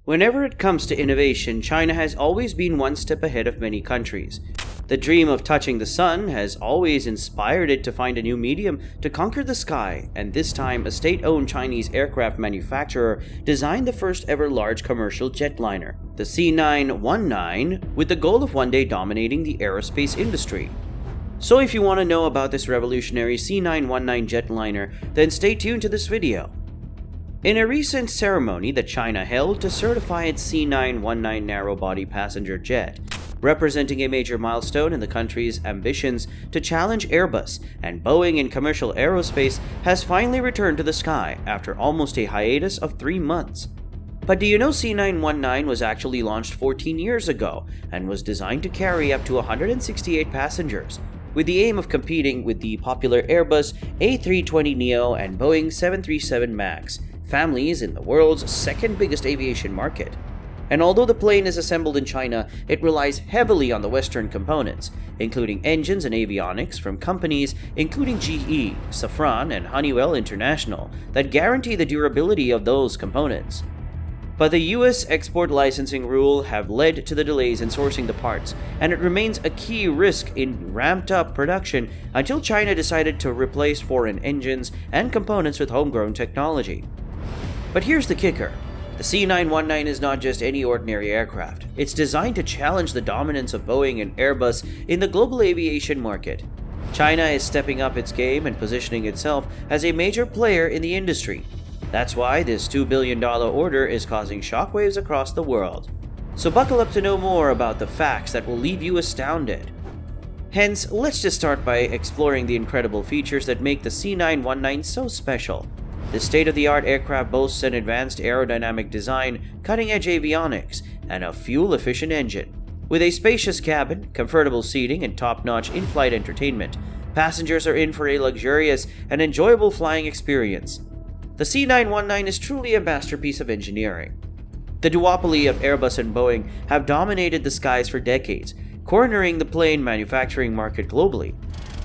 Whenever it comes to innovation, China has always been one step ahead of many countries. The dream of touching the sun has always inspired it to find a new medium to conquer the sky, and this time a state-owned Chinese aircraft manufacturer designed the first ever large commercial jetliner, the C919, with the goal of one day dominating the aerospace industry. So if you want to know about this revolutionary C919 jetliner, then stay tuned to this video. In a recent ceremony that China held to certify its C919 narrow-body passenger jet, representing a major milestone in the country's ambitions to challenge Airbus, and Boeing in commercial aerospace has finally returned to the sky after almost a hiatus of 3 months. But do you know C919 was actually launched 14 years ago and was designed to carry up to 168 passengers, with the aim of competing with the popular Airbus A320neo and Boeing 737 MAX, families in the world's second biggest aviation market. And although the plane is assembled in China, it relies heavily on the Western components, including engines and avionics from companies including GE, Safran, and Honeywell International that guarantee the durability of those components. But the US export licensing rule have led to the delays in sourcing the parts, and it remains a key risk in ramped-up production until China decided to replace foreign engines and components with homegrown technology. But here's the kicker. The C919 is not just any ordinary aircraft. It's designed to challenge the dominance of Boeing and Airbus in the global aviation market. China is stepping up its game and positioning itself as a major player in the industry. That's why this $2 billion order is causing shockwaves across the world. So buckle up to know more about the facts that will leave you astounded. Hence, let's just start by exploring the incredible features that make the C919 so special. The state-of-the-art aircraft boasts an advanced aerodynamic design, cutting-edge avionics, and a fuel-efficient engine. With a spacious cabin, comfortable seating, and top-notch in-flight entertainment, passengers are in for a luxurious and enjoyable flying experience. The C919 is truly a masterpiece of engineering. The duopoly of Airbus and Boeing have dominated the skies for decades, cornering the plane manufacturing market globally.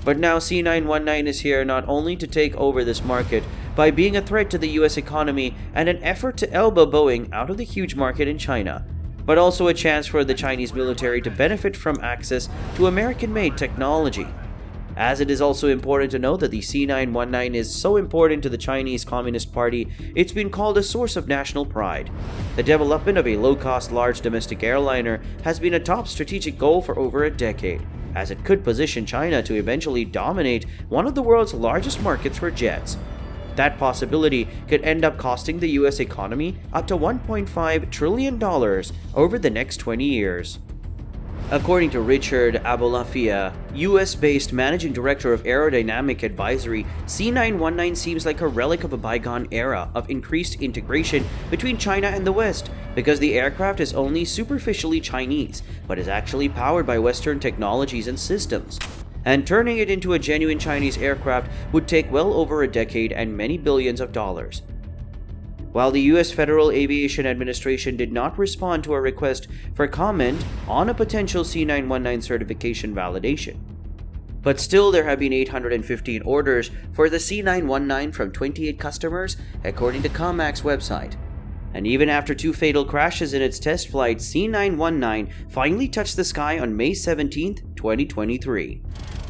But now C919 is here not only to take over this market by being a threat to the US economy and an effort to elbow Boeing out of the huge market in China, but also a chance for the Chinese military to benefit from access to American-made technology. As it is also important to note that the C919 is so important to the Chinese Communist Party, it's been called a source of national pride. The development of a low-cost large domestic airliner has been a top strategic goal for over a decade, as it could position China to eventually dominate one of the world's largest markets for jets. That possibility could end up costing the US economy up to $1.5 trillion over the next 20 years. According to Richard Abolafia, US-based Managing Director of Aerodynamic Advisory, C919 seems like a relic of a bygone era of increased integration between China and the West, because the aircraft is only superficially Chinese, but is actually powered by Western technologies and systems. And turning it into a genuine Chinese aircraft would take well over a decade and many billions of dollars. While the US Federal Aviation Administration did not respond to a request for comment on a potential C919 certification validation. But still, there have been 815 orders for the C919 from 28 customers, according to COMAC's website. And even after 2 fatal crashes in its test flight, C919 finally touched the sky on May 17, 2023.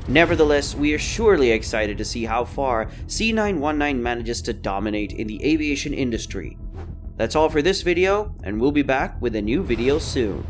Nevertheless, we are surely excited to see how far C919 manages to dominate in the aviation industry. That's all for this video, and we'll be back with a new video soon.